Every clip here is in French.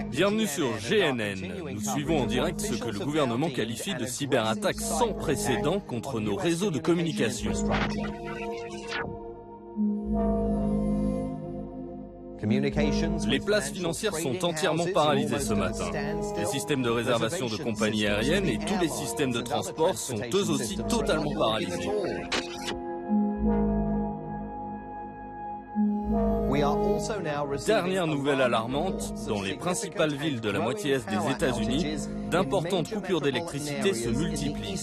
Bienvenue sur GNN. Nous suivons en direct ce que le gouvernement qualifie de cyberattaques sans précédent contre nos réseaux de communication. Les places financières sont entièrement paralysées ce matin. Les systèmes de réservation de compagnies aériennes et tous les systèmes de transport sont eux aussi totalement paralysés. Dernière nouvelle alarmante, dans les principales villes de la moitié est des États-Unis, d'importantes coupures d'électricité se multiplient.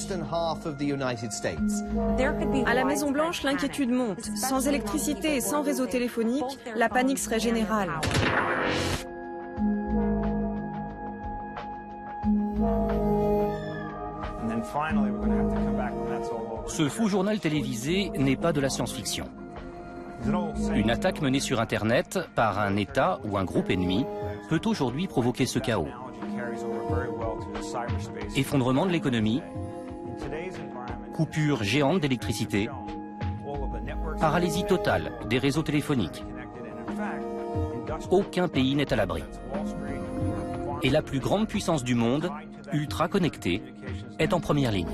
À la Maison-Blanche, l'inquiétude monte. Sans électricité et sans réseau téléphonique, la panique serait générale. Ce faux journal télévisé n'est pas de la science-fiction. Une attaque menée sur Internet par un État ou un groupe ennemi peut aujourd'hui provoquer ce chaos. Effondrement de l'économie, coupure géante d'électricité, paralysie totale des réseaux téléphoniques. Aucun pays n'est à l'abri. Et la plus grande puissance du monde, ultra connectée, est en première ligne.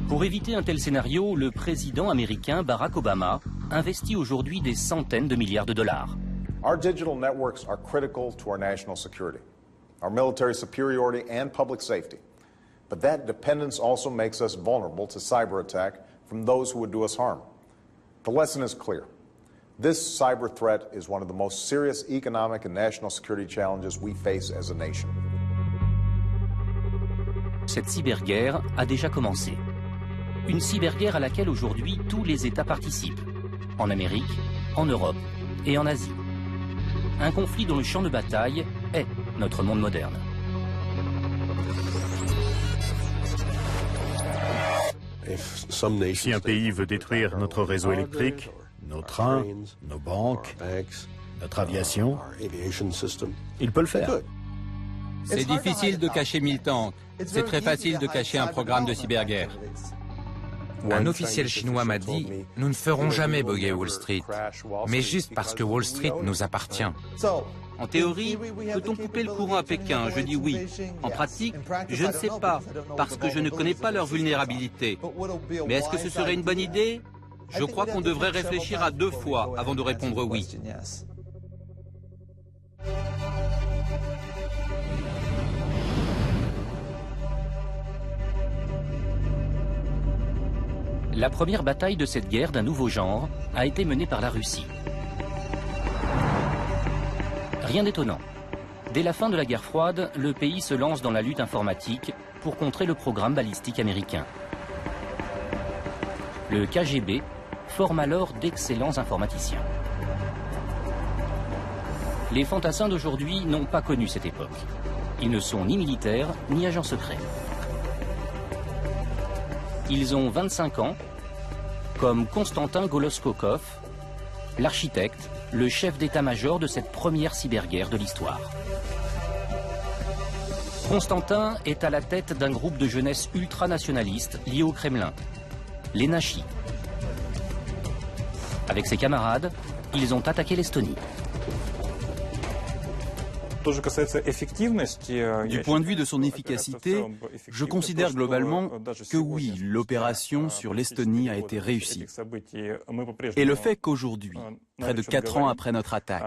Pour éviter un tel scénario, le président américain Barack Obama investit aujourd'hui des centaines de milliards de dollars. Our digital networks are critical to our national security, our military superiority and public safety. But that dependence also makes us vulnerable to cyber attack from those who would do us harm. The lesson is clear. This cyber threat is one of the most serious economic and national security challenges we face as a nation. Cette cyberguerre a déjà commencé. Une cyberguerre à laquelle aujourd'hui tous les États participent, en Amérique, en Europe et en Asie. Un conflit dont le champ de bataille est notre monde moderne. Si un pays veut détruire notre réseau électrique, nos trains, nos banques, notre aviation, il peut le faire. C'est difficile de cacher 1000 tanks. C'est très facile de cacher un programme de cyberguerre. Un officiel chinois m'a dit « Nous ne ferons jamais bugger Wall Street, mais juste parce que Wall Street nous appartient. » En théorie, peut-on couper le courant à Pékin? Je dis oui. En pratique, je ne sais pas, parce que je ne connais pas leur vulnérabilité. Mais est-ce que ce serait une bonne idée? Je crois qu'on devrait réfléchir à 2 fois avant de répondre oui. La première bataille de cette guerre d'un nouveau genre a été menée par la Russie. Rien d'étonnant. Dès la fin de la guerre froide, le pays se lance dans la lutte informatique pour contrer le programme balistique américain. Le KGB forme alors d'excellents informaticiens. Les fantassins d'aujourd'hui n'ont pas connu cette époque. Ils ne sont ni militaires ni agents secrets. Ils ont 25 ans, comme Konstantin Goloskokov, l'architecte, le chef d'état-major de cette première cyberguerre de l'histoire. Konstantin est à la tête d'un groupe de jeunesse ultranationaliste lié au Kremlin, les Nashis. Avec ses camarades, ils ont attaqué l'Estonie. Du point de vue de son efficacité, je considère globalement que oui, l'opération sur l'Estonie a été réussie. Et le fait qu'aujourd'hui, près de 4 ans après notre attaque,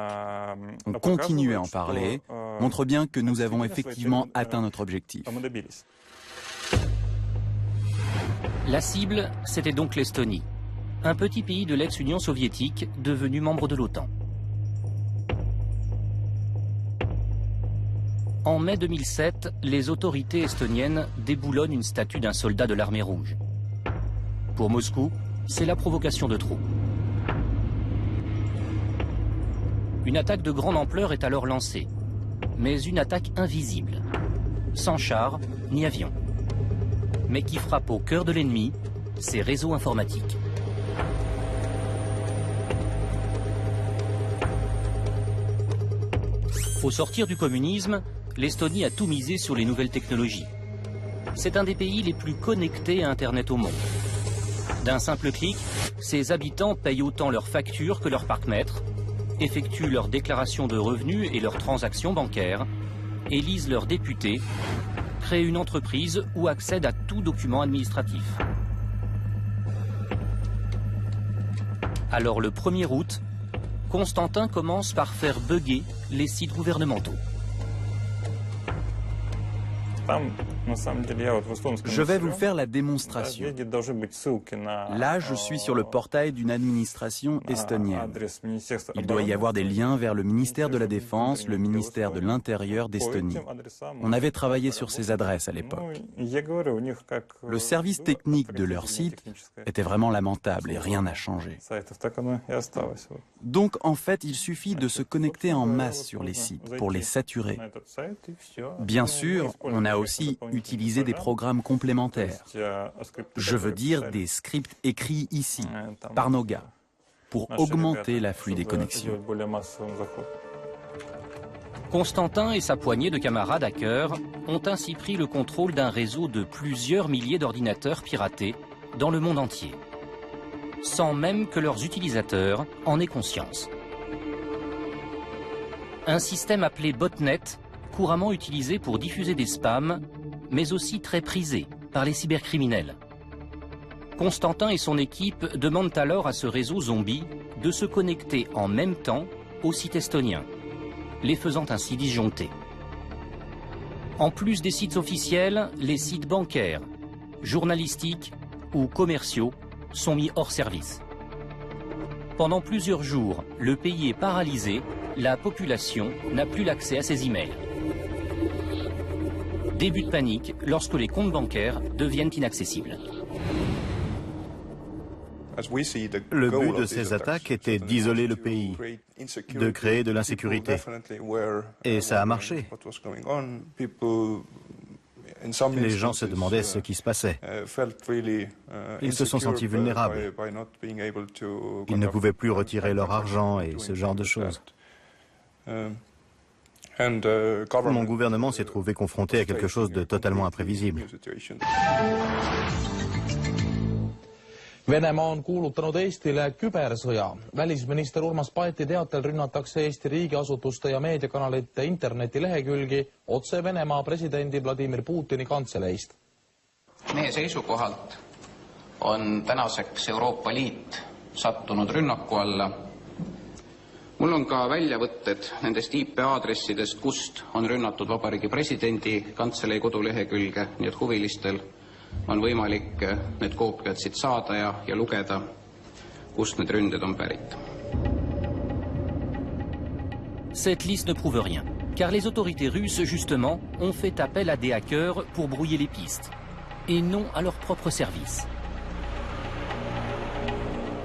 on continue à en parler, montre bien que nous avons effectivement atteint notre objectif. La cible, c'était donc l'Estonie, un petit pays de l'ex-Union soviétique devenu membre de l'OTAN. En mai 2007, les autorités estoniennes déboulonnent une statue d'un soldat de l'armée rouge. Pour Moscou, c'est la provocation de trop. Une attaque de grande ampleur est alors lancée, mais une attaque invisible, sans chars ni avions, mais qui frappe au cœur de l'ennemi, ses réseaux informatiques. Au sortir du communisme, l'Estonie a tout misé sur les nouvelles technologies. C'est un des pays les plus connectés à Internet au monde. D'un simple clic, ses habitants payent autant leurs factures que leurs parcs-mètres, effectuent leurs déclarations de revenus et leurs transactions bancaires, élisent leurs députés, créent une entreprise ou accèdent à tout document administratif. Alors le 1er août, Constantin commence par faire bugger les sites gouvernementaux. Je vais vous faire la démonstration. Là, je suis sur le portail d'une administration estonienne. Il doit y avoir des liens vers le ministère de la Défense, le ministère de l'Intérieur d'Estonie. On avait travaillé sur ces adresses à l'époque. Le service technique de leur site était vraiment lamentable et rien n'a changé. Donc, en fait, il suffit de se connecter en masse sur les sites pour les saturer. Bien sûr, on a aussi utiliser des programmes complémentaires. Je veux dire des scripts écrits ici, par nos gars, pour augmenter l'afflux des connexions. Constantin et sa poignée de camarades hackers ont ainsi pris le contrôle d'un réseau de plusieurs milliers d'ordinateurs piratés dans le monde entier, sans même que leurs utilisateurs en aient conscience. Un système appelé botnet, couramment utilisé pour diffuser des spams, mais aussi très prisé par les cybercriminels. Constantin et son équipe demandent alors à ce réseau zombie de se connecter en même temps aux sites estoniens, les faisant ainsi disjoncter. En plus des sites officiels, les sites bancaires, journalistiques ou commerciaux sont mis hors service. Pendant plusieurs jours, le pays est paralysé, la population n'a plus l'accès à ses emails. Début de panique lorsque les comptes bancaires deviennent inaccessibles. Le but de ces attaques était d'isoler le pays, de créer de l'insécurité. Et ça a marché. Les gens se demandaient ce qui se passait. Ils se sont sentis vulnérables. Ils ne pouvaient plus retirer leur argent et ce genre de choses. Mon gouvernement s'est trouvé confronté à quelque chose de totalement imprévisible. Venemaa on kuulutanud Eestile kübersõja. Välisminister Urmas Paeti teatel rünnatakse Eesti riigiasutuste ja meediakanalite internetilehekülgi otse Venemaa presidendi Vladimir Putini kantseleist. Meie seisukohalt on tänaseks Euroopa Liit sattunud rünnaku alla. Mul on ka väljavõtted nendest IP-aadressidest, kust on rünnatud Vabariigi presidendi kantselei kodulehekülge, nii et huvilistel on võimalik need koopiad siit saada ja lugeda, kust need ründed on pärit. Cette liste ne prouve rien, car les autorités russes, justement, ont fait appel à des hackers pour brouiller les pistes, et non à leur propre service.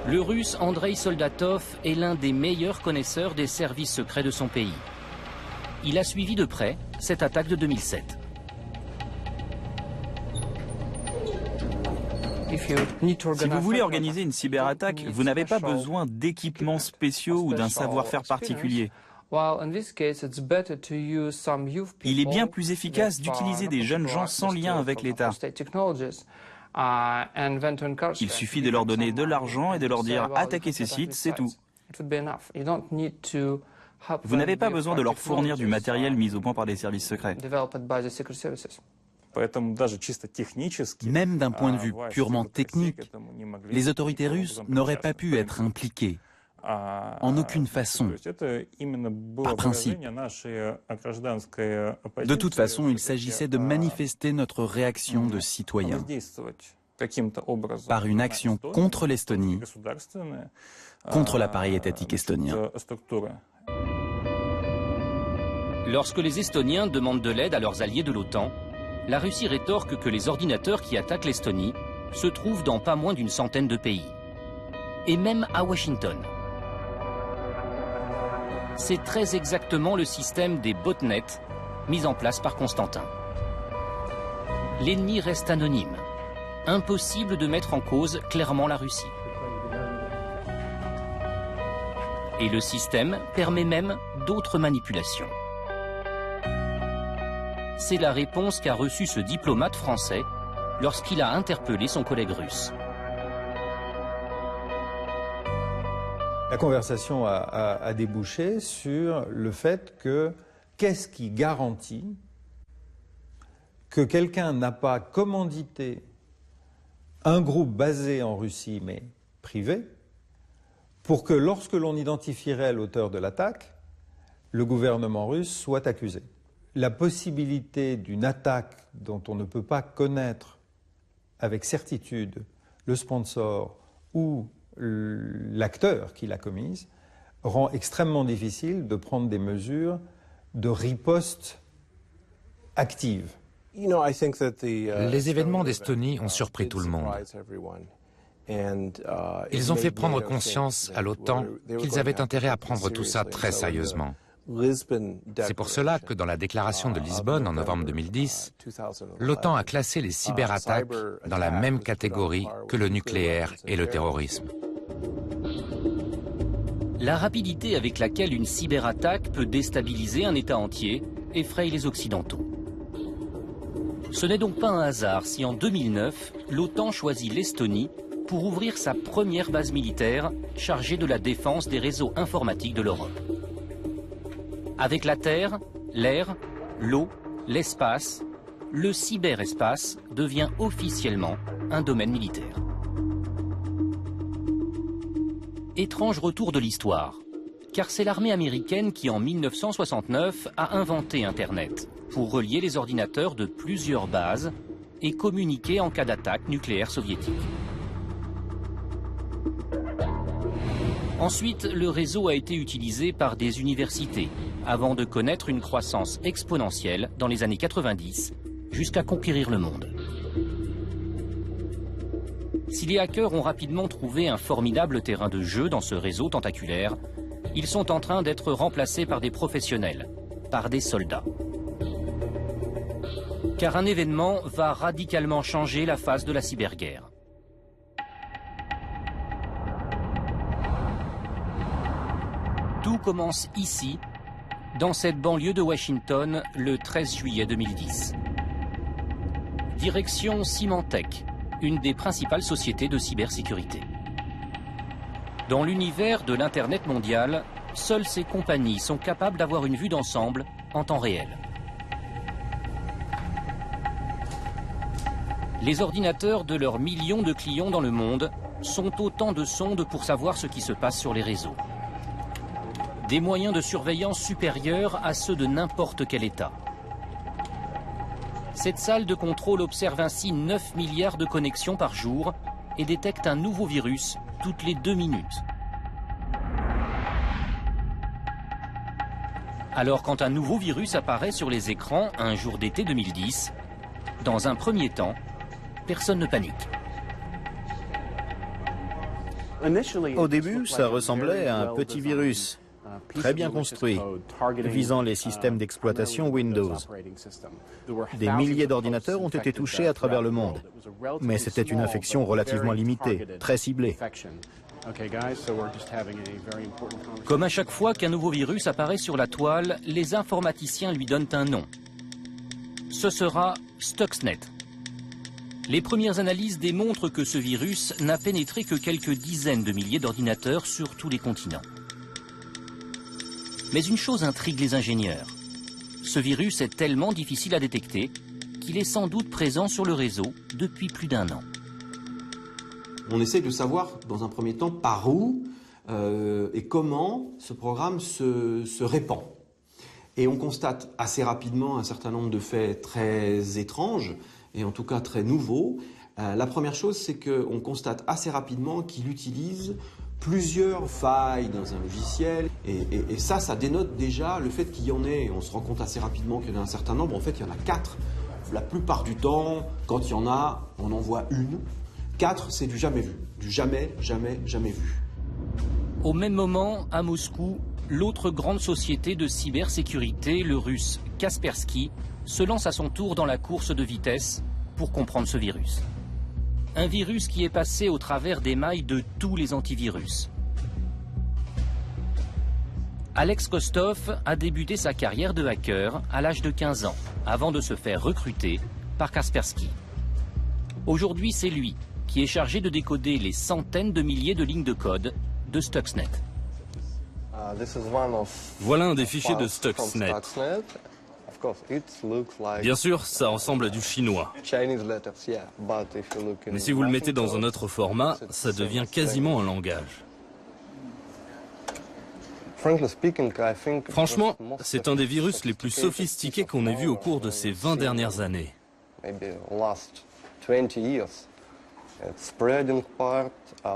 Le russe Andrei Soldatov est l'un des meilleurs connaisseurs des services secrets de son pays. Il a suivi de près cette attaque de 2007. Si vous voulez organiser une cyberattaque, vous n'avez pas besoin d'équipements spéciaux ou d'un savoir-faire particulier. Il est bien plus efficace d'utiliser des jeunes gens sans lien avec l'État. Il suffit de leur donner de l'argent et de leur dire « attaquez ces sites, c'est tout ». Vous n'avez pas besoin de leur fournir du matériel mis au point par des services secrets. Même d'un point de vue purement technique, les autorités russes n'auraient pas pu être impliquées. En aucune façon, par principe. De toute façon, il s'agissait de manifester notre réaction de citoyens par une action contre l'Estonie, contre l'appareil étatique estonien. Lorsque les Estoniens demandent de l'aide à leurs alliés de l'OTAN, la Russie rétorque que les ordinateurs qui attaquent l'Estonie se trouvent dans pas moins d'une centaine de pays, et même à Washington. C'est très exactement le système des botnets mis en place par Constantin. L'ennemi reste anonyme. Impossible de mettre en cause clairement la Russie. Et le système permet même d'autres manipulations. C'est la réponse qu'a reçue ce diplomate français lorsqu'il a interpellé son collègue russe. La conversation a débouché sur le fait que qu'est-ce qui garantit que quelqu'un n'a pas commandité un groupe basé en Russie, mais privé, pour que lorsque l'on identifierait l'auteur de l'attaque, le gouvernement russe soit accusé. La possibilité d'une attaque dont on ne peut pas connaître avec certitude le sponsor ou l'acteur qui l'a commise rend extrêmement difficile de prendre des mesures de riposte active. Les événements d'Estonie ont surpris tout le monde. Ils ont fait prendre conscience à l'OTAN qu'ils avaient intérêt à prendre tout ça très sérieusement. C'est pour cela que dans la déclaration de Lisbonne en novembre 2010, l'OTAN a classé les cyberattaques dans la même catégorie que le nucléaire et le terrorisme. La rapidité avec laquelle une cyberattaque peut déstabiliser un État entier effraie les Occidentaux. Ce n'est donc pas un hasard si en 2009, l'OTAN choisit l'Estonie pour ouvrir sa première base militaire chargée de la défense des réseaux informatiques de l'Europe. Avec la terre, l'air, l'eau, l'espace, le cyberespace devient officiellement un domaine militaire. Étrange retour de l'histoire, car c'est l'armée américaine qui en 1969 a inventé Internet pour relier les ordinateurs de plusieurs bases et communiquer en cas d'attaque nucléaire soviétique. Ensuite, le réseau a été utilisé par des universités, avant de connaître une croissance exponentielle dans les années 90, jusqu'à conquérir le monde. Si les hackers ont rapidement trouvé un formidable terrain de jeu dans ce réseau tentaculaire, ils sont en train d'être remplacés par des professionnels, par des soldats. Car un événement va radicalement changer la face de la cyberguerre. Tout commence ici, dans cette banlieue de Washington, le 13 juillet 2010. Direction Symantec, une des principales sociétés de cybersécurité. Dans l'univers de l'Internet mondial, seules ces compagnies sont capables d'avoir une vue d'ensemble en temps réel. Les ordinateurs de leurs millions de clients dans le monde sont autant de sondes pour savoir ce qui se passe sur les réseaux. Des moyens de surveillance supérieurs à ceux de n'importe quel État. Cette salle de contrôle observe ainsi 9 milliards de connexions par jour et détecte un nouveau virus toutes les 2 minutes. Alors quand un nouveau virus apparaît sur les écrans un jour d'été 2010, dans un premier temps, personne ne panique. Au début, ça ressemblait à un petit virus, très bien construit, visant les systèmes d'exploitation Windows. Des milliers d'ordinateurs ont été touchés à travers le monde, mais c'était une infection relativement limitée, très ciblée. Comme à chaque fois qu'un nouveau virus apparaît sur la toile, les informaticiens lui donnent un nom. Ce sera Stuxnet. Les premières analyses démontrent que ce virus n'a pénétré que quelques dizaines de milliers d'ordinateurs sur tous les continents. Mais une chose intrigue les ingénieurs. Ce virus est tellement difficile à détecter qu'il est sans doute présent sur le réseau depuis plus d'1 an. On essaie de savoir, dans un premier temps, par où et comment ce programme se répand. Et on constate assez rapidement un certain nombre de faits très étranges, et en tout cas très nouveaux. La première chose, c'est qu'on constate assez rapidement qu'il utilise plusieurs failles dans un logiciel, et ça dénote déjà le fait qu'il y en ait. On se rend compte assez rapidement qu'il y en a un certain nombre. En fait, il y en a 4. La plupart du temps, quand il y en a, on en voit une. 4, c'est du jamais vu. Du jamais, jamais, jamais vu. Au même moment, à Moscou, l'autre grande société de cybersécurité, le russe Kaspersky, se lance à son tour dans la course de vitesse pour comprendre ce virus. Un virus qui est passé au travers des mailles de tous les antivirus. Alex Kostov a débuté sa carrière de hacker à l'âge de 15 ans, avant de se faire recruter par Kaspersky. Aujourd'hui, c'est lui qui est chargé de décoder les centaines de milliers de lignes de code de Stuxnet. Voilà un des fichiers de Stuxnet. Bien sûr, ça ressemble à du chinois. Mais si vous le mettez dans un autre format, ça devient quasiment un langage. Franchement, c'est un des virus les plus sophistiqués qu'on ait vu au cours de ces 20 dernières années.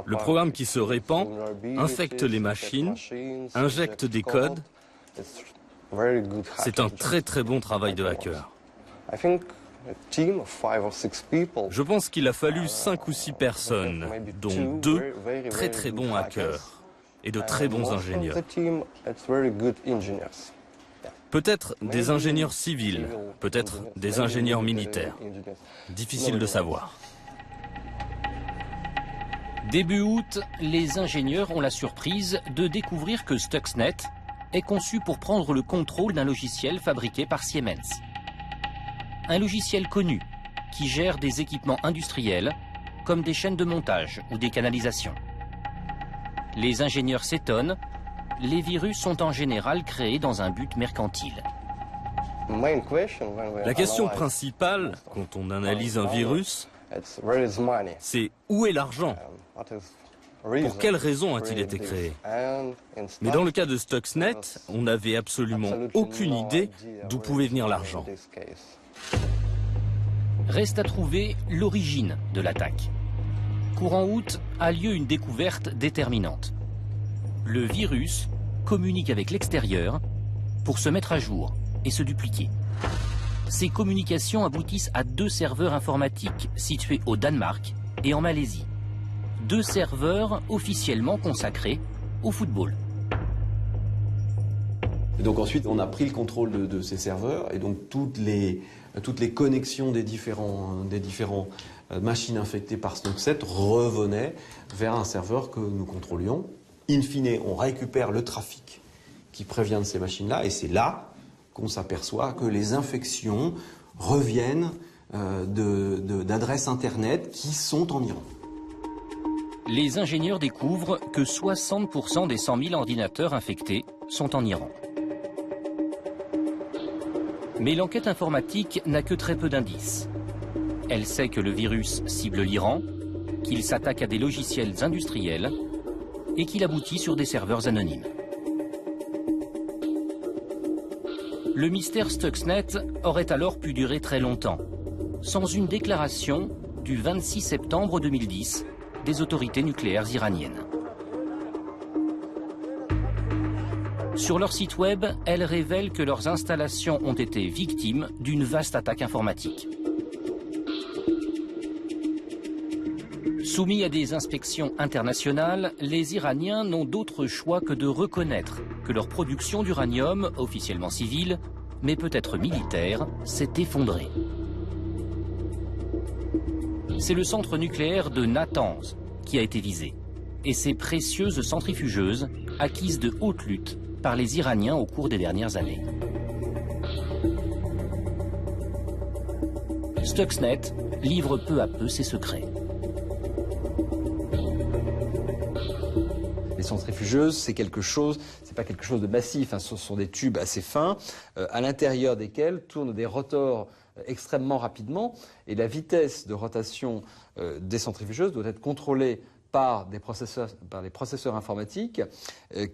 Le programme qui se répand infecte les machines, injecte des codes. C'est un très très bon travail de hacker. Je pense qu'il a fallu 5 ou 6 personnes, dont 2 très très bons hackers et de très bons ingénieurs. Peut-être des ingénieurs civils, peut-être des ingénieurs militaires. Difficile de savoir. Début août, les ingénieurs ont la surprise de découvrir que Stuxnet est conçu pour prendre le contrôle d'un logiciel fabriqué par Siemens. Un logiciel connu qui gère des équipements industriels comme des chaînes de montage ou des canalisations. Les ingénieurs s'étonnent, les virus sont en général créés dans un but mercantile. La question principale, quand on analyse un virus, c'est où est l'argent? Pour quelle raison a-t-il été créé? Mais dans le cas de Stuxnet, on n'avait absolument aucune idée d'où pouvait venir l'argent. Reste à trouver l'origine de l'attaque. Courant août a lieu une découverte déterminante. Le virus communique avec l'extérieur pour se mettre à jour et se dupliquer. Ces communications aboutissent à 2 serveurs informatiques situés au Danemark et en Malaisie. 2 serveurs officiellement consacrés au football. Et donc ensuite, on a pris le contrôle de ces serveurs et donc toutes les connexions des différents machines infectées par Stuxnet revenaient vers un serveur que nous contrôlions. In fine, on récupère le trafic qui prévient de ces machines-là et c'est là qu'on s'aperçoit que les infections reviennent d'adresses Internet qui sont en Iran. Les ingénieurs découvrent que 60% des 100 000 ordinateurs infectés sont en Iran. Mais l'enquête informatique n'a que très peu d'indices. Elle sait que le virus cible l'Iran, qu'il s'attaque à des logiciels industriels et qu'il aboutit sur des serveurs anonymes. Le mystère Stuxnet aurait alors pu durer très longtemps, sans une déclaration du 26 septembre 2010 des autorités nucléaires iraniennes. Sur leur site web, elles révèlent que leurs installations ont été victimes d'une vaste attaque informatique. Soumis à des inspections internationales, les Iraniens n'ont d'autre choix que de reconnaître que leur production d'uranium, officiellement civile, mais peut-être militaire, s'est effondrée. C'est le centre nucléaire de Natanz qui a été visé, et ces précieuses centrifugeuses acquises de haute lutte par les Iraniens au cours des dernières années. Stuxnet livre peu à peu ses secrets. Les centrifugeuses, c'est pas quelque chose de massif, ce sont des tubes assez fins, à l'intérieur desquels tournent des rotors extrêmement rapidement, et la vitesse de rotation des centrifugeuses doit être contrôlée par les processeurs informatiques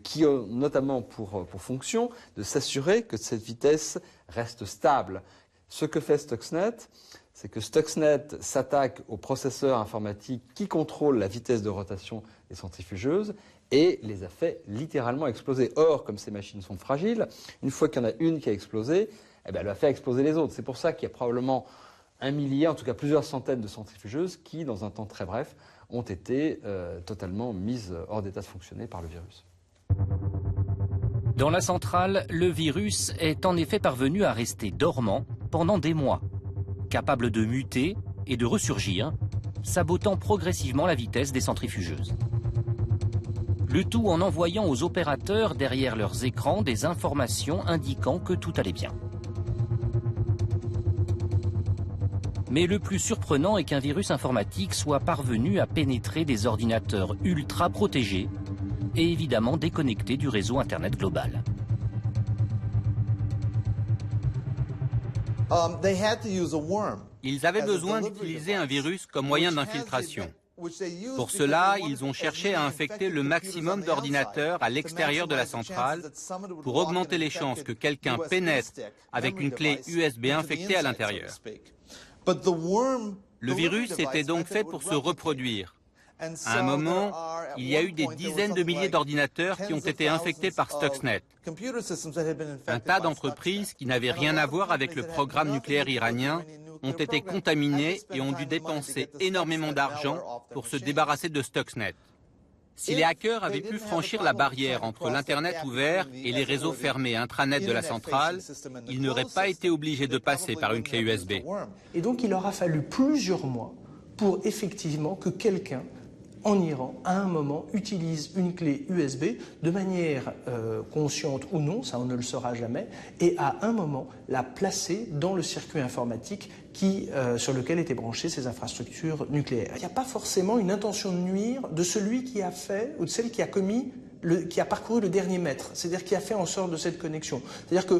qui ont notamment pour fonction de s'assurer que cette vitesse reste stable. Ce que fait Stuxnet, c'est que Stuxnet s'attaque aux processeurs informatiques qui contrôlent la vitesse de rotation des centrifugeuses et les a fait littéralement exploser. Or, comme ces machines sont fragiles, une fois qu'il y en a une qui a explosé, elle va faire exploser les autres. C'est pour ça qu'il y a probablement un millier, en tout cas plusieurs centaines de centrifugeuses qui, dans un temps très bref, ont été totalement mises hors d'état de fonctionner par le virus. Dans la centrale, le virus est en effet parvenu à rester dormant pendant des mois, capable de muter et de ressurgir, sabotant progressivement la vitesse des centrifugeuses. Le tout en envoyant aux opérateurs derrière leurs écrans des informations indiquant que tout allait bien. Mais le plus surprenant est qu'un virus informatique soit parvenu à pénétrer des ordinateurs ultra protégés et évidemment déconnecté du réseau Internet global. Ils avaient besoin d'utiliser un virus comme moyen d'infiltration. Pour cela, ils ont cherché à infecter le maximum d'ordinateurs à l'extérieur de la centrale pour augmenter les chances que quelqu'un pénètre avec une clé USB infectée à l'intérieur. Le virus était donc fait pour se reproduire. À un moment, il y a eu des dizaines de milliers d'ordinateurs qui ont été infectés par Stuxnet. Un tas d'entreprises qui n'avaient rien à voir avec le programme nucléaire iranien ont été contaminés et ont dû dépenser énormément d'argent pour se débarrasser de Stuxnet. Si les hackers avaient pu franchir la barrière entre l'Internet ouvert et les réseaux fermés intranet de la centrale, ils n'auraient pas été obligés de passer par une clé USB. Et donc il aura fallu plusieurs mois pour effectivement que quelqu'un en Iran, à un moment, utilise une clé USB de manière consciente ou non, ça on ne le saura jamais, et à un moment la placer dans le circuit informatique sur lequel étaient branchées ces infrastructures nucléaires. Il n'y a pas forcément une intention de nuire de celui qui a fait ou de celle qui a commis qui a parcouru le dernier mètre, c'est-à-dire qui a fait en sorte de cette connexion. C'est-à-dire que,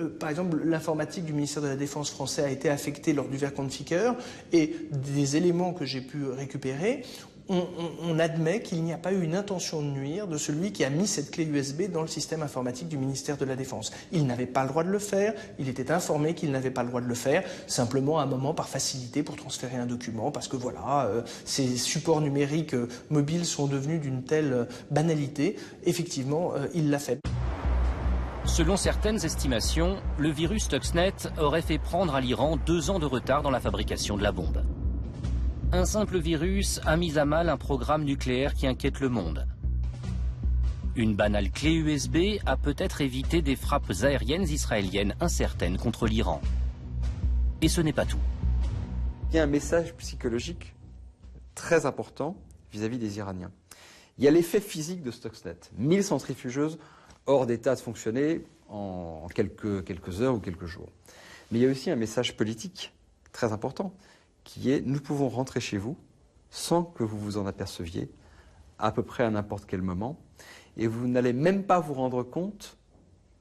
par exemple, l'informatique du ministère de la Défense français a été affectée lors du Verkonfiker et des éléments que j'ai pu récupérer, on admet qu'il n'y a pas eu une intention de nuire de celui qui a mis cette clé USB dans le système informatique du ministère de la Défense. Il n'avait pas le droit de le faire, il était informé qu'il n'avait pas le droit de le faire, simplement à un moment par facilité pour transférer un document, parce que voilà, ces supports numériques mobiles sont devenus d'une telle banalité. Effectivement, il l'a fait. Selon certaines estimations, le virus Stuxnet aurait fait prendre à l'Iran 2 ans de retard dans la fabrication de la bombe. Un simple virus a mis à mal un programme nucléaire qui inquiète le monde. Une banale clé USB a peut-être évité des frappes aériennes israéliennes incertaines contre l'Iran. Et ce n'est pas tout. Il y a un message psychologique très important vis-à-vis des Iraniens. Il y a l'effet physique de Stuxnet. 1000 centrifugeuses hors d'état de fonctionner en quelques heures ou quelques jours. Mais il y a aussi un message politique très important, qui est « nous pouvons rentrer chez vous sans que vous vous en aperceviez, à peu près à n'importe quel moment, et vous n'allez même pas vous rendre compte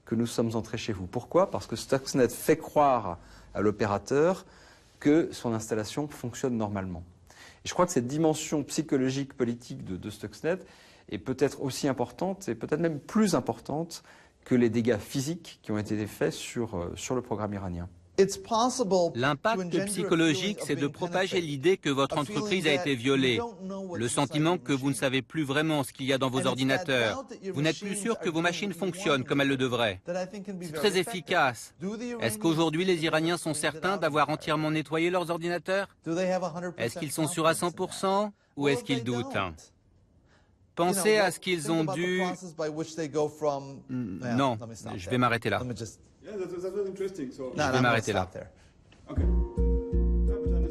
que nous sommes entrés chez vous ». Pourquoi ? Parce que Stuxnet fait croire à l'opérateur que son installation fonctionne normalement. Et je crois que cette dimension psychologique, politique de Stuxnet est peut-être aussi importante, et peut-être même plus importante que les dégâts physiques qui ont été faits sur le programme iranien. L'impact psychologique, c'est de propager l'idée que votre entreprise a été violée, le sentiment que vous ne savez plus vraiment ce qu'il y a dans vos ordinateurs, vous n'êtes plus sûr que vos machines fonctionnent comme elles le devraient. C'est très efficace. Est-ce qu'aujourd'hui les Iraniens sont certains d'avoir entièrement nettoyé leurs ordinateurs? Est-ce qu'ils sont sûrs à 100% ou est-ce qu'ils doutent? Pensez à ce qu'ils ont dû... Non, je vais m'arrêter là. Je vais m'arrêter là.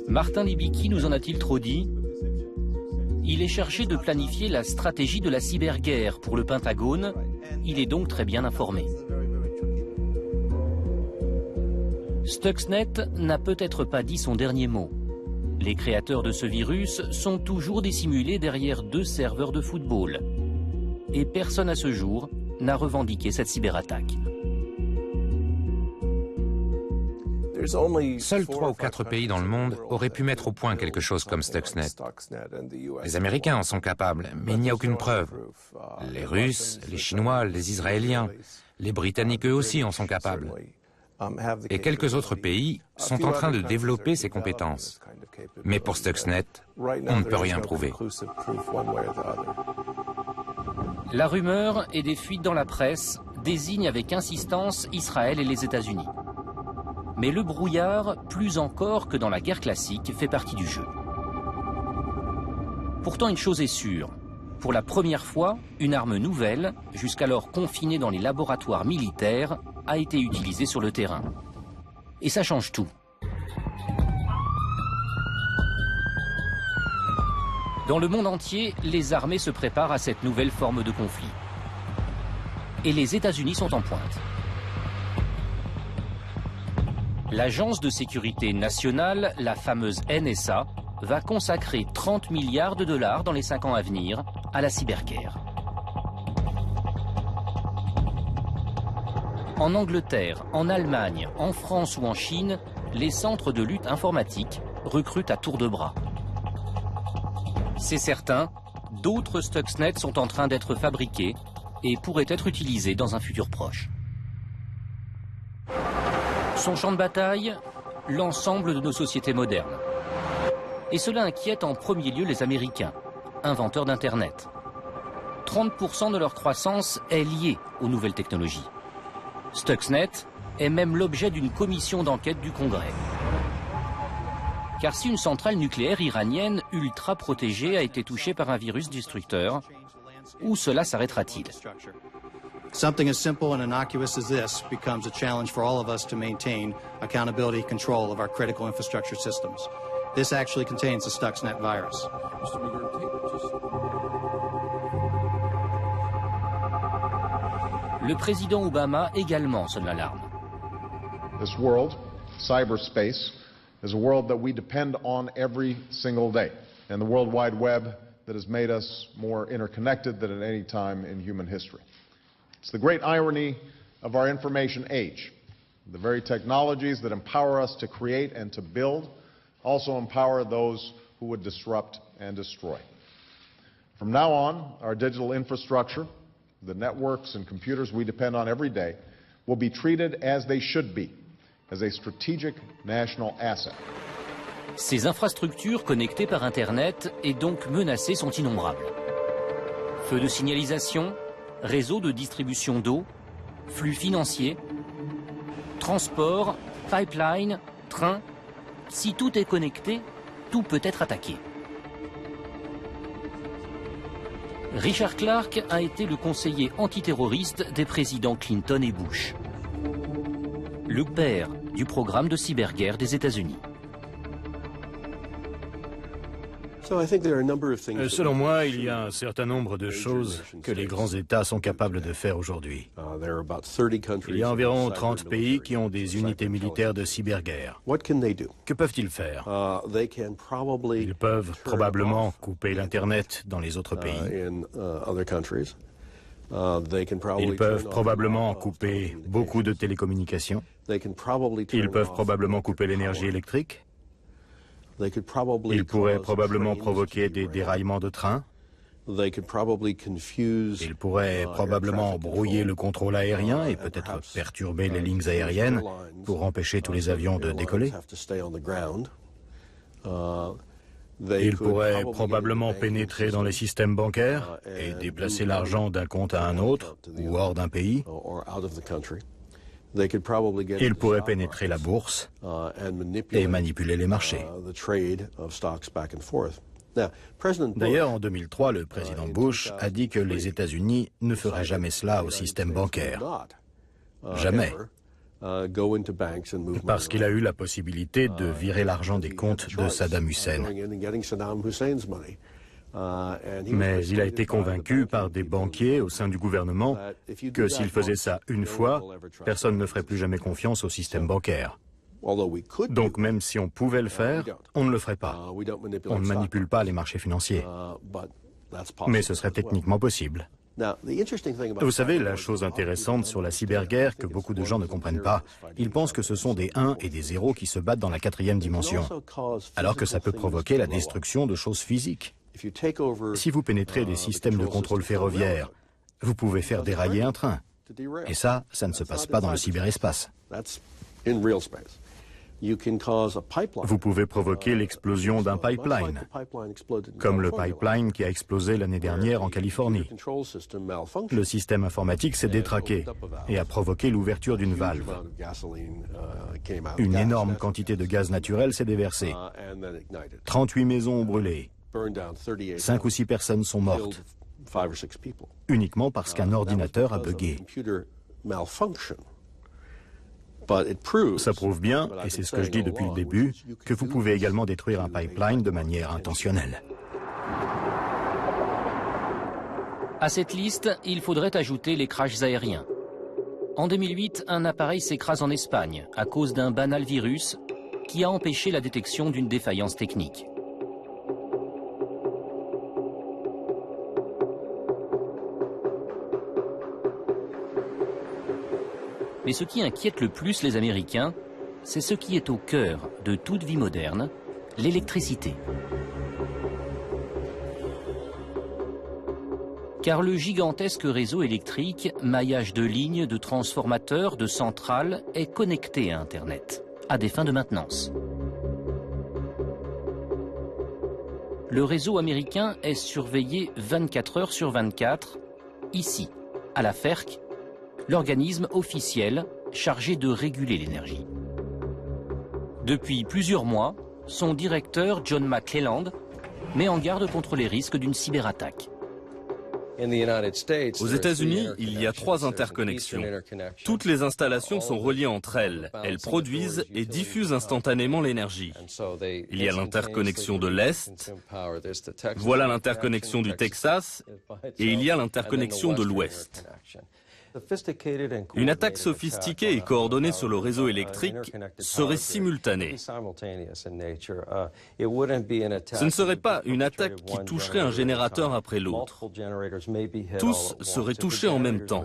Martin Libicki nous en a-t-il trop dit? Il est chargé de planifier la stratégie de la cyberguerre pour le Pentagone. Il est donc très bien informé. Stuxnet n'a peut-être pas dit son dernier mot. Les créateurs de ce virus sont toujours dissimulés derrière 2 serveurs de football. Et personne à ce jour n'a revendiqué cette cyberattaque. Seuls 3 ou 4 pays dans le monde auraient pu mettre au point quelque chose comme Stuxnet. Les Américains en sont capables, mais il n'y a aucune preuve. Les Russes, les Chinois, les Israéliens, les Britanniques eux aussi en sont capables. Et quelques autres pays sont en train de développer ces compétences. Mais pour Stuxnet, on ne peut rien prouver. La rumeur et des fuites dans la presse désignent avec insistance Israël et les États-Unis. Mais le brouillard, plus encore que dans la guerre classique, fait partie du jeu. Pourtant, une chose est sûre. Pour la première fois, une arme nouvelle, jusqu'alors confinée dans les laboratoires militaires, a été utilisée sur le terrain. Et ça change tout. Dans le monde entier, les armées se préparent à cette nouvelle forme de conflit. Et les États-Unis sont en pointe. L'Agence de sécurité nationale, la fameuse NSA, va consacrer 30 milliards de dollars dans les 5 ans à venir à la cyberguerre. En Angleterre, en Allemagne, en France ou en Chine, les centres de lutte informatique recrutent à tour de bras. C'est certain, d'autres Stuxnet sont en train d'être fabriqués et pourraient être utilisés dans un futur proche. Son champ de bataille, l'ensemble de nos sociétés modernes. Et cela inquiète en premier lieu les Américains, inventeurs d'Internet. 30% de leur croissance est liée aux nouvelles technologies. Stuxnet est même l'objet d'une commission d'enquête du Congrès. Car si une centrale nucléaire iranienne ultra protégée a été touchée par un virus destructeur, où cela s'arrêtera-t-il? Something as simple and innocuous as this becomes a challenge for all of us to maintain accountability and control of our critical infrastructure systems. This actually contains the Stuxnet virus. Le président Obama également sonne l'alarme. This world, cyberspace, is a world that we depend on every single day, and the World Wide Web that has made us more interconnected than at any time in human history. It's the great irony of our information age. The very technologies that empower us to create and to build also empower those who would disrupt and destroy. From now on, our digital infrastructure, the networks and computers we depend on every day, will be treated as they should be, as a strategic national asset. Ces infrastructures connectées par Internet et donc menacées sont innombrables. Feux de signalisation, réseaux de distribution d'eau, flux financiers, transport, pipeline, train. Si tout est connecté, tout peut être attaqué. Richard Clarke a été le conseiller antiterroriste des présidents Clinton et Bush. Le père du programme de cyberguerre des États-Unis. Selon moi, il y a un certain nombre de choses que les grands États sont capables de faire aujourd'hui. Il y a environ 30 pays qui ont des unités militaires de cyberguerre. Que peuvent-ils faire? Ils peuvent probablement couper l'Internet dans les autres pays. Ils peuvent probablement couper beaucoup de télécommunications. Ils peuvent probablement couper l'énergie électrique. Ils pourraient probablement provoquer des déraillements de trains. Ils pourraient probablement brouiller le contrôle aérien et peut-être perturber les lignes aériennes pour empêcher tous les avions de décoller. Ils pourraient probablement pénétrer dans les systèmes bancaires et déplacer l'argent d'un compte à un autre ou hors d'un pays. Ils pourraient pénétrer la bourse et manipuler les marchés. D'ailleurs, en 2003, le président Bush a dit que les États-Unis ne feraient jamais cela au système bancaire. Jamais. Parce qu'il a eu la possibilité de virer l'argent des comptes de Saddam Hussein. Mais il a été convaincu par des banquiers au sein du gouvernement que s'il faisait ça une fois, personne ne ferait plus jamais confiance au système bancaire. Donc même si on pouvait le faire, on ne le ferait pas. On ne manipule pas les marchés financiers. Mais ce serait techniquement possible. Vous savez, la chose intéressante sur la cyberguerre que beaucoup de gens ne comprennent pas, ils pensent que ce sont des 1 et des 0 qui se battent dans la 4e dimension, alors que ça peut provoquer la destruction de choses physiques. Si vous pénétrez des systèmes de contrôle ferroviaire, vous pouvez faire dérailler un train. Et ça ne se passe pas dans le cyberespace. Vous pouvez provoquer l'explosion d'un pipeline, comme le pipeline qui a explosé l'année dernière en Californie. Le système informatique s'est détraqué et a provoqué l'ouverture d'une valve. Une énorme quantité de gaz naturel s'est déversée. 38 maisons ont brûlé. 5 ou 6 personnes sont mortes, uniquement parce qu'un ordinateur a bugué. Ça prouve bien, et c'est ce que je dis depuis le début, que vous pouvez également détruire un pipeline de manière intentionnelle. À cette liste, il faudrait ajouter les crashs aériens. En 2008, un appareil s'écrase en Espagne à cause d'un banal virus qui a empêché la détection d'une défaillance technique. Mais ce qui inquiète le plus les Américains, c'est ce qui est au cœur de toute vie moderne, l'électricité. Car le gigantesque réseau électrique, maillage de lignes, de transformateurs, de centrales, est connecté à Internet, à des fins de maintenance. Le réseau américain est surveillé 24 heures sur 24, ici, à la FERC, l'organisme officiel chargé de réguler l'énergie. Depuis plusieurs mois, son directeur, John McClelland, met en garde contre les risques d'une cyberattaque. Aux États-Unis, il y a 3 interconnexions. Toutes les installations sont reliées entre elles. Elles produisent et diffusent instantanément l'énergie. Il y a l'interconnexion de l'Est, voilà l'interconnexion du Texas, et il y a l'interconnexion de l'Ouest. Une attaque sophistiquée et coordonnée sur le réseau électrique serait simultanée. Ce ne serait pas une attaque qui toucherait un générateur après l'autre. Tous seraient touchés en même temps.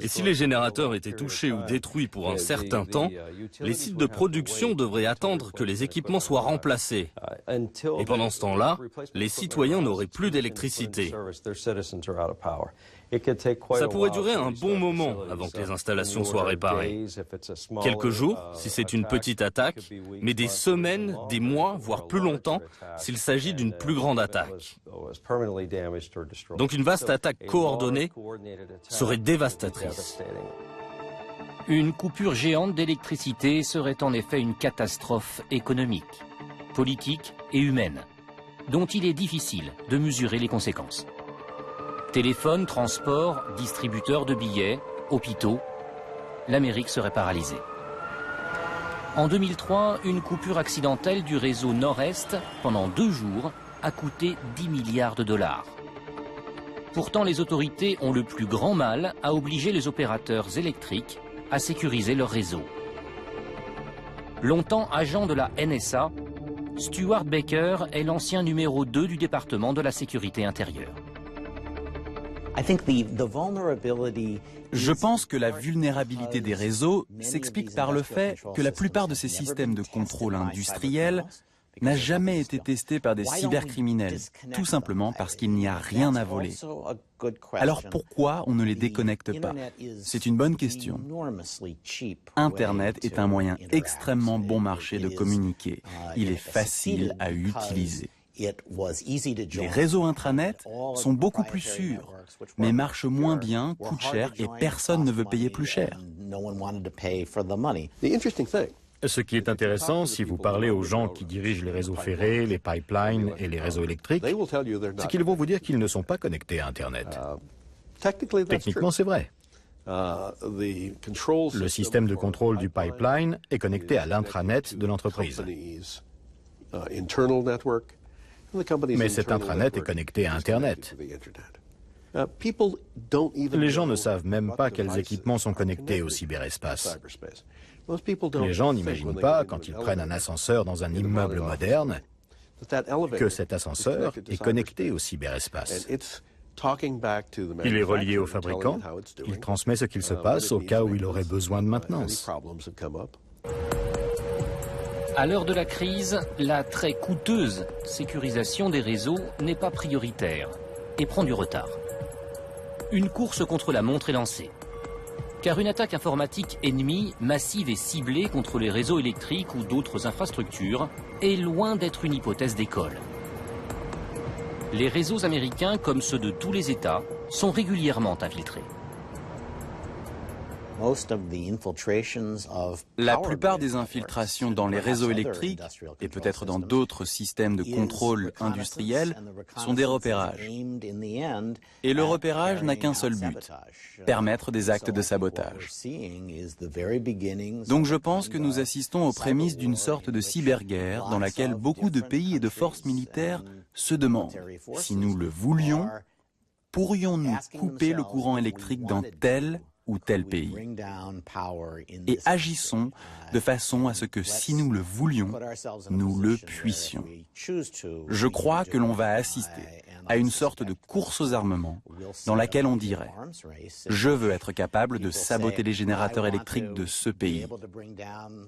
Et si les générateurs étaient touchés ou détruits pour un certain temps, les sites de production devraient attendre que les équipements soient remplacés. Et pendant ce temps-là, les citoyens n'auraient plus d'électricité. Ça pourrait durer un bon moment avant que les installations soient réparées. Quelques jours, si c'est une petite attaque, mais des semaines, des mois, voire plus longtemps, s'il s'agit d'une plus grande attaque. Donc une vaste attaque coordonnée serait dévastatrice. Une coupure géante d'électricité serait en effet une catastrophe économique, politique et humaine, dont il est difficile de mesurer les conséquences. Téléphone, transport, distributeurs de billets, hôpitaux, l'Amérique serait paralysée. En 2003, une coupure accidentelle du réseau Nord-Est pendant 2 jours a coûté 10 milliards de dollars. Pourtant, les autorités ont le plus grand mal à obliger les opérateurs électriques à sécuriser leur réseau. Longtemps agent de la NSA, Stuart Baker est l'ancien numéro 2 du département de la sécurité intérieure. Je pense que la vulnérabilité des réseaux s'explique par le fait que la plupart de ces systèmes de contrôle industriel n'a jamais été testé par des cybercriminels, tout simplement parce qu'il n'y a rien à voler. Alors pourquoi on ne les déconnecte pas? C'est une bonne question. Internet est un moyen extrêmement bon marché de communiquer. Il est facile à utiliser. Les réseaux intranet sont beaucoup plus sûrs, mais marchent moins bien, coûtent cher et personne ne veut payer plus cher. Ce qui est intéressant, si vous parlez aux gens qui dirigent les réseaux ferrés, les pipelines et les réseaux électriques, c'est qu'ils vont vous dire qu'ils ne sont pas connectés à Internet. Techniquement, c'est vrai. Le système de contrôle du pipeline est connecté à l'intranet de l'entreprise. Mais cet intranet est connecté à Internet. Les gens ne savent même pas quels équipements sont connectés au cyberespace. Les gens n'imaginent pas, quand ils prennent un ascenseur dans un immeuble moderne, que cet ascenseur est connecté au cyberespace. Il est relié au fabricant, il transmet ce qu'il se passe au cas où il aurait besoin de maintenance. À l'heure de la crise, la très coûteuse sécurisation des réseaux n'est pas prioritaire et prend du retard. Une course contre la montre est lancée. Car une attaque informatique ennemie, massive et ciblée contre les réseaux électriques ou d'autres infrastructures est loin d'être une hypothèse d'école. Les réseaux américains, comme ceux de tous les États, sont régulièrement infiltrés. La plupart des infiltrations dans les réseaux électriques, et peut-être dans d'autres systèmes de contrôle industriel, sont des repérages. Et le repérage n'a qu'un seul but, permettre des actes de sabotage. Donc je pense que nous assistons aux prémices d'une sorte de cyberguerre dans laquelle beaucoup de pays et de forces militaires se demandent, si nous le voulions, pourrions-nous couper le courant électrique dans tel ou tel pays. Et agissons de façon à ce que si nous le voulions, nous le puissions. Je crois que l'on va assister à une sorte de course aux armements dans laquelle on dirait « Je veux être capable de saboter les générateurs électriques de ce pays ».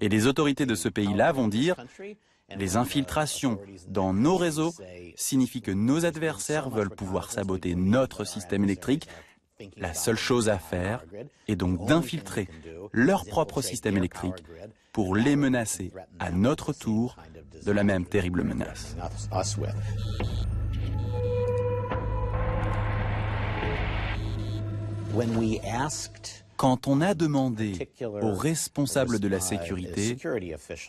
Et les autorités de ce pays-là vont dire « Les infiltrations dans nos réseaux signifient que nos adversaires veulent pouvoir saboter notre système électrique. La seule chose à faire est donc d'infiltrer leur propre système électrique pour les menacer à notre tour de la même terrible menace. » Quand on a demandé aux responsables de la sécurité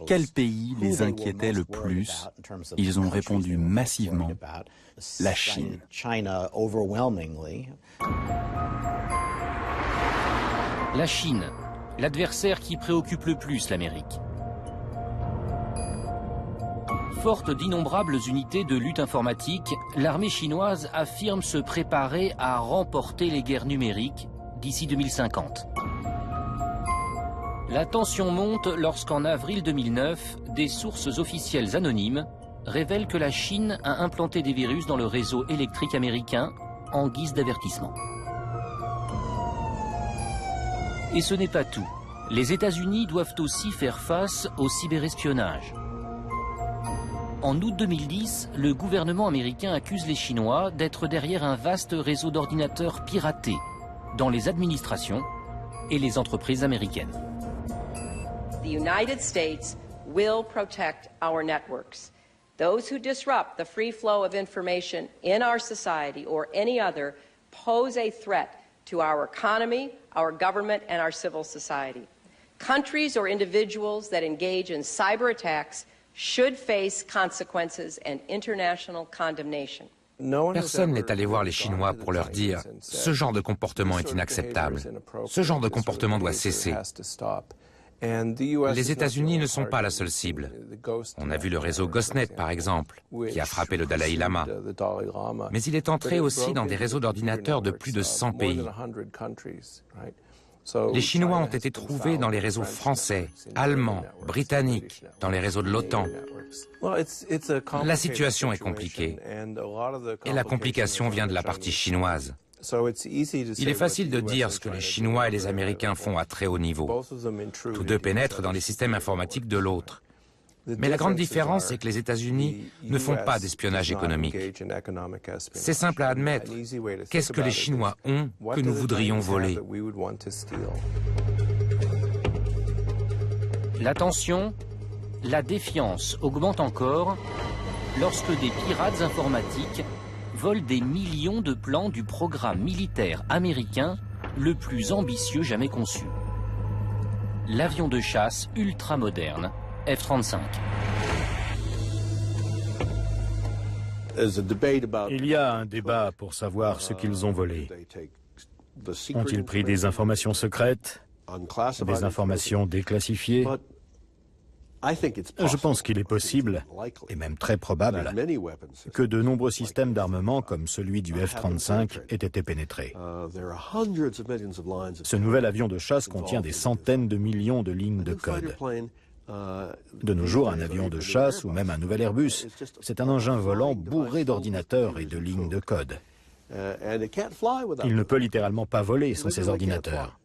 quel pays les inquiétait le plus, ils ont répondu massivement la Chine. La Chine, l'adversaire qui préoccupe le plus l'Amérique. Forte d'innombrables unités de lutte informatique, l'armée chinoise affirme se préparer à remporter les guerres numériques d'ici 2050. La tension monte lorsqu'en avril 2009, des sources officielles anonymes révèlent que la Chine a implanté des virus dans le réseau électrique américain en guise d'avertissement. Et ce n'est pas tout. Les États-Unis doivent aussi faire face au cyberespionnage. En août 2010, le gouvernement américain accuse les Chinois d'être derrière un vaste réseau d'ordinateurs piratés dans les administrations et les entreprises américaines. The United States will protect our networks. Those who disrupt the free flow of information in our society or any other pose a threat to our economy, our government, and our civil society. Countries or individuals that engage in cyber attacks should face consequences and international condemnation. Personne n'est allé voir les Chinois pour leur dire « Ce genre de comportement est inacceptable. Ce genre de comportement doit cesser. » Les États-Unis ne sont pas la seule cible. On a vu le réseau GhostNet, par exemple, qui a frappé le Dalai Lama. Mais il est entré aussi dans des réseaux d'ordinateurs de plus de 100 pays. Les Chinois ont été trouvés dans les réseaux français, allemands, britanniques, dans les réseaux de l'OTAN. La situation est compliquée. Et la complication vient de la partie chinoise. Il est facile de dire ce que les Chinois et les Américains font à très haut niveau. Tous deux pénètrent dans les systèmes informatiques de l'autre. Mais la grande différence, c'est que les États-Unis ne font pas d'espionnage économique. C'est simple à admettre. Qu'est-ce que les Chinois ont que nous voudrions voler? La tension, la défiance augmente encore lorsque des pirates informatiques volent des millions de plans du programme militaire américain le plus ambitieux jamais conçu. L'avion de chasse ultra-moderne F-35. Il y a un débat pour savoir ce qu'ils ont volé. Ont-ils pris des informations secrètes, des informations déclassifiées? Je pense qu'il est possible, et même très probable, que de nombreux systèmes d'armement comme celui du F-35 aient été pénétrés. Ce nouvel avion de chasse contient des centaines de millions de lignes de code. De nos jours, un avion de chasse ou même un nouvel Airbus, c'est un engin volant bourré d'ordinateurs et de lignes de code. Il ne peut littéralement pas voler sans ces ordinateurs.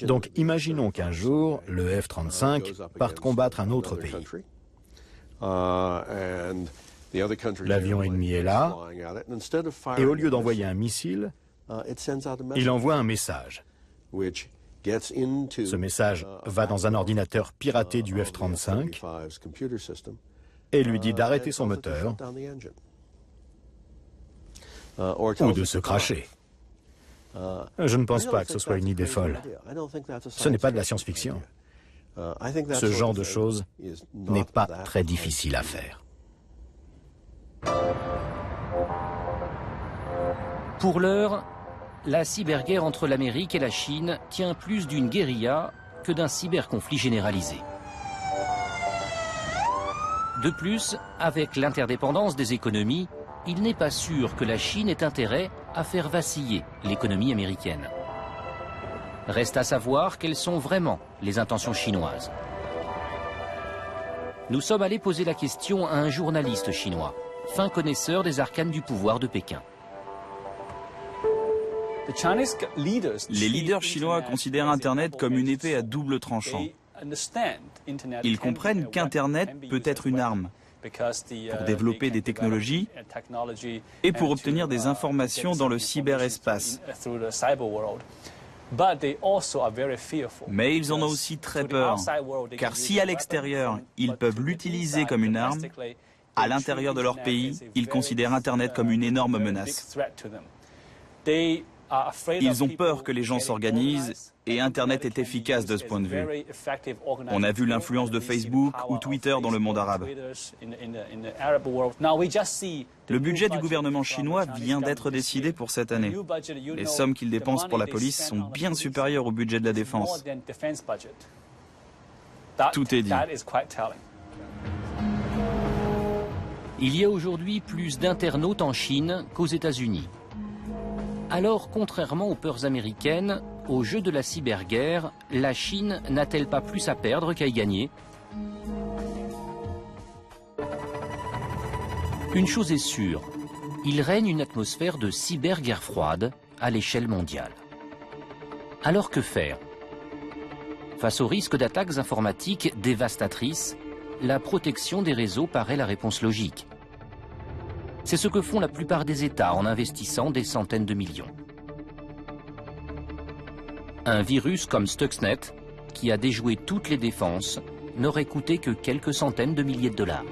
Donc imaginons qu'un jour, le F-35 parte combattre un autre pays. L'avion ennemi est là, et au lieu d'envoyer un missile, il envoie un message. Ce message va dans un ordinateur piraté du F-35 et lui dit d'arrêter son moteur ou de se cracher. Je ne pense pas que ce soit une idée folle. Ce n'est pas de la science-fiction. Ce genre de choses n'est pas très difficile à faire. Pour l'heure, la cyberguerre entre l'Amérique et la Chine tient plus d'une guérilla que d'un cyberconflit généralisé. De plus, avec l'interdépendance des économies, il n'est pas sûr que la Chine ait intérêt à faire vaciller l'économie américaine. Reste à savoir quelles sont vraiment les intentions chinoises. Nous sommes allés poser la question à un journaliste chinois, fin connaisseur des arcanes du pouvoir de Pékin. Les leaders chinois considèrent Internet comme une épée à double tranchant. Ils comprennent qu'Internet peut être une arme pour développer des technologies et pour obtenir des informations dans le cyberespace. Mais ils en ont aussi très peur, car si à l'extérieur, ils peuvent l'utiliser comme une arme, à l'intérieur de leur pays, ils considèrent Internet comme une énorme menace. Ils ont peur que les gens s'organisent et Internet est efficace de ce point de vue. On a vu l'influence de Facebook ou Twitter dans le monde arabe. Le budget du gouvernement chinois vient d'être décidé pour cette année. Les sommes qu'il dépense pour la police sont bien supérieures au budget de la défense. Tout est dit. Il y a aujourd'hui plus d'internautes en Chine qu'aux États-Unis. Alors, contrairement aux peurs américaines, au jeu de la cyberguerre, la Chine n'a-t-elle pas plus à perdre qu'à y gagner? Une chose est sûre, il règne une atmosphère de cyberguerre froide à l'échelle mondiale. Alors que faire? Face au risque d'attaques informatiques dévastatrices, la protection des réseaux paraît la réponse logique. C'est ce que font la plupart des États en investissant des centaines de millions. Un virus comme Stuxnet, qui a déjoué toutes les défenses, n'aurait coûté que quelques centaines de milliers de dollars.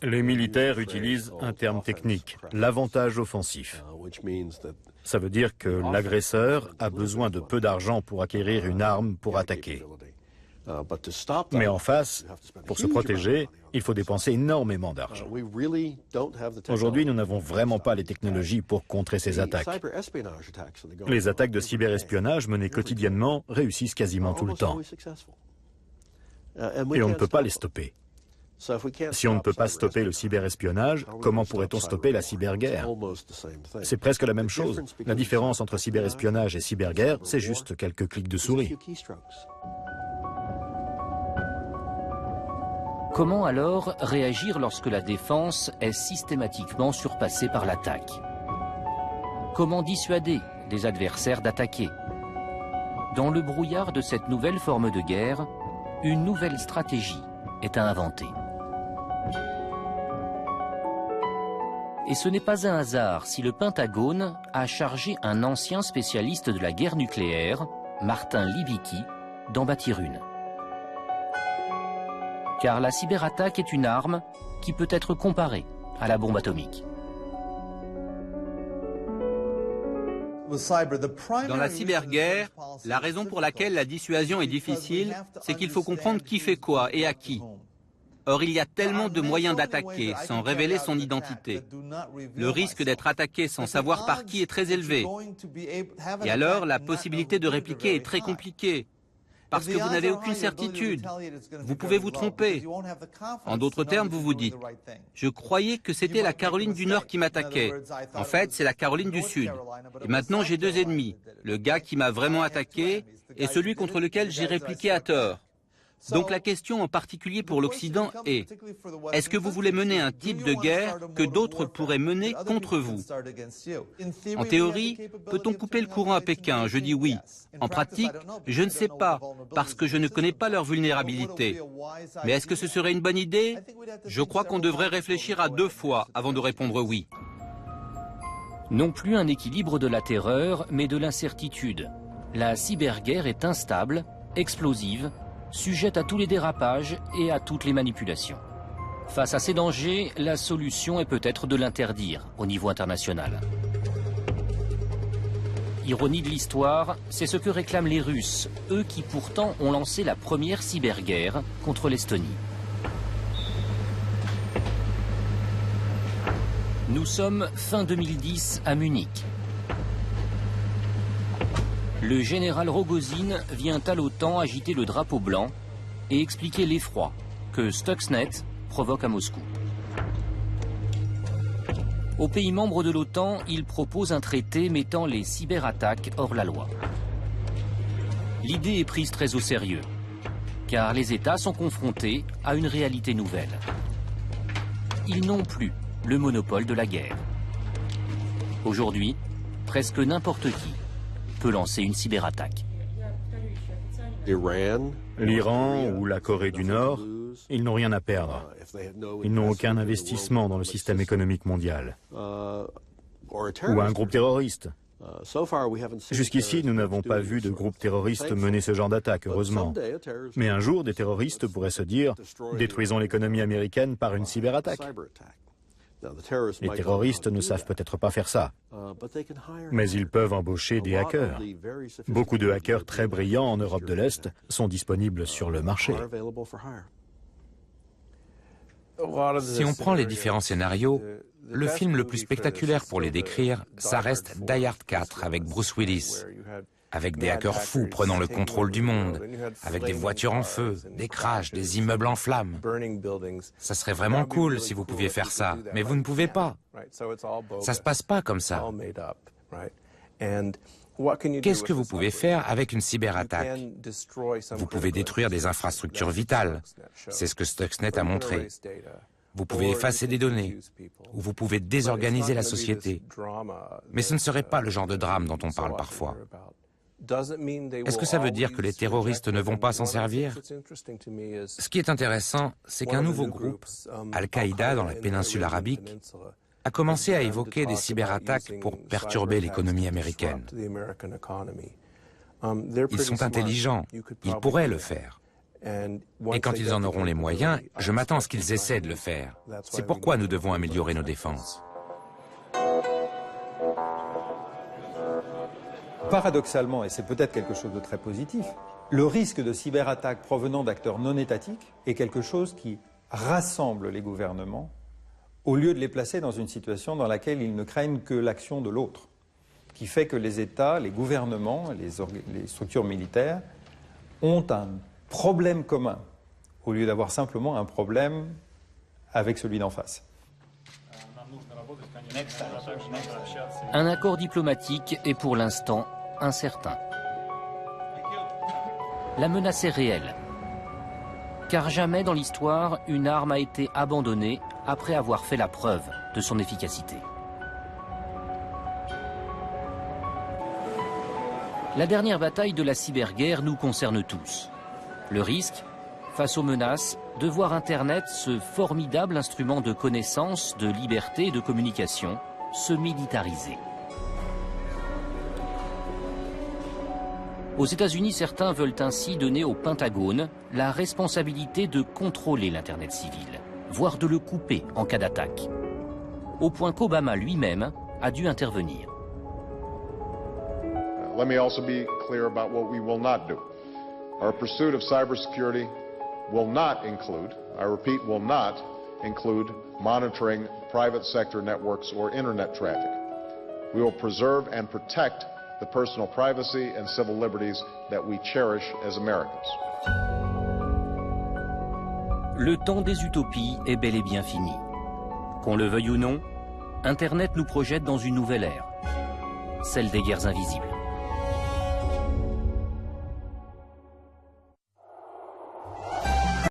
Les militaires utilisent un terme technique, l'avantage offensif. Ça veut dire que l'agresseur a besoin de peu d'argent pour acquérir une arme pour attaquer. Mais en face, pour se protéger, il faut dépenser énormément d'argent. Aujourd'hui, nous n'avons vraiment pas les technologies pour contrer ces attaques. Les attaques de cyberespionnage menées quotidiennement réussissent quasiment tout le temps. Et on ne peut pas les stopper. Si on ne peut pas stopper le cyberespionnage, comment pourrait-on stopper la cyberguerre? C'est presque la même chose. La différence entre cyberespionnage et cyberguerre, c'est juste quelques clics de souris. Comment alors réagir lorsque la défense est systématiquement surpassée par l'attaque? Comment dissuader des adversaires d'attaquer? Dans le brouillard de cette nouvelle forme de guerre, une nouvelle stratégie est à inventer. Et ce n'est pas un hasard si le Pentagone a chargé un ancien spécialiste de la guerre nucléaire, Martin Libicki, d'en bâtir une. Car la cyberattaque est une arme qui peut être comparée à la bombe atomique. Dans la cyberguerre, la raison pour laquelle la dissuasion est difficile, c'est qu'il faut comprendre qui fait quoi et à qui. Or, il y a tellement de moyens d'attaquer sans révéler son identité. Le risque d'être attaqué sans savoir par qui est très élevé. Et alors, la possibilité de répliquer est très compliquée. Parce que vous n'avez aucune certitude. Vous pouvez vous tromper. En d'autres termes, vous vous dites, je croyais que c'était la Caroline du Nord qui m'attaquait. En fait, c'est la Caroline du Sud. Et maintenant, j'ai deux ennemis. Le gars qui m'a vraiment attaqué et celui contre lequel j'ai répliqué à tort. Donc la question en particulier pour l'Occident est, est-ce que vous voulez mener un type de guerre que d'autres pourraient mener contre vous? En théorie, peut-on couper le courant à Pékin? Je dis oui. En pratique, je ne sais pas, parce que je ne connais pas leur vulnérabilité. Mais est-ce que ce serait une bonne idée? Je crois qu'on devrait réfléchir à deux fois avant de répondre oui. Non plus un équilibre de la terreur, mais de l'incertitude. La cyberguerre est instable, explosive, sujette à tous les dérapages et à toutes les manipulations. Face à ces dangers, la solution est peut-être de l'interdire au niveau international. Ironie de l'histoire, c'est ce que réclament les Russes, eux qui pourtant ont lancé la première cyberguerre contre l'Estonie. Nous sommes fin 2010 à Munich. Le général Rogozin vient à l'OTAN agiter le drapeau blanc et expliquer l'effroi que Stuxnet provoque à Moscou. Aux pays membres de l'OTAN, il propose un traité mettant les cyberattaques hors la loi. L'idée est prise très au sérieux, car les États sont confrontés à une réalité nouvelle. Ils n'ont plus le monopole de la guerre. Aujourd'hui, presque n'importe qui peut lancer une cyberattaque. L'Iran ou la Corée du Nord, ils n'ont rien à perdre. Ils n'ont aucun investissement dans le système économique mondial. Ou un groupe terroriste. Jusqu'ici, nous n'avons pas vu de groupe terroriste mener ce genre d'attaque, heureusement. Mais un jour, des terroristes pourraient se dire « détruisons l'économie américaine par une cyberattaque ». Les terroristes ne savent peut-être pas faire ça, mais ils peuvent embaucher des hackers. Beaucoup de hackers très brillants en Europe de l'Est sont disponibles sur le marché. Si on prend les différents scénarios, le film le plus spectaculaire pour les décrire, ça reste Die Hard 4 avec Bruce Willis, avec des hackers fous prenant le contrôle du monde, avec des voitures en feu, des crashs, des immeubles en flammes. Ça serait vraiment cool si vous pouviez faire ça, mais vous ne pouvez pas. Ça se passe pas comme ça. Qu'est-ce que vous pouvez faire avec une cyberattaque? Vous pouvez détruire des infrastructures vitales. C'est ce que Stuxnet a montré. Vous pouvez effacer des données, ou vous pouvez désorganiser la société. Mais ce ne serait pas le genre de drame dont on parle parfois. Est-ce que ça veut dire que les terroristes ne vont pas s'en servir? Ce qui est intéressant, c'est qu'un nouveau groupe, Al-Qaïda dans la péninsule arabique, a commencé à évoquer des cyberattaques pour perturber l'économie américaine. Ils sont intelligents, ils pourraient le faire. Et quand ils en auront les moyens, je m'attends à ce qu'ils essaient de le faire. C'est pourquoi nous devons améliorer nos défenses. Paradoxalement, et c'est peut-être quelque chose de très positif, le risque de cyberattaque provenant d'acteurs non étatiques est quelque chose qui rassemble les gouvernements au lieu de les placer dans une situation dans laquelle ils ne craignent que l'action de l'autre, qui fait que les États, les gouvernements, les structures militaires ont un problème commun au lieu d'avoir simplement un problème avec celui d'en face. Un accord diplomatique est pour l'instant incertain. La menace est réelle, car jamais dans l'histoire une arme a été abandonnée après avoir fait la preuve de son efficacité. La dernière bataille de la cyberguerre nous concerne tous. Le risque, face aux menaces, de voir Internet, ce formidable instrument de connaissance, de liberté et de communication, se militariser. Aux États-Unis, certains veulent ainsi donner au Pentagone la responsabilité de contrôler l'Internet civil, voire de le couper en cas d'attaque. Au point qu'Obama lui-même a dû intervenir. Let me also be clear about what we will not do. Our pursuit of cybersecurity will not include, I repeat, will not include monitoring private sector networks or internet traffic. We will preserve and protect the personal privacy and civil liberties that we cherish as Americans. Le temps des utopies est bel et bien fini. Qu'on le veuille ou non, Internet nous projette dans une nouvelle ère, celle des guerres invisibles.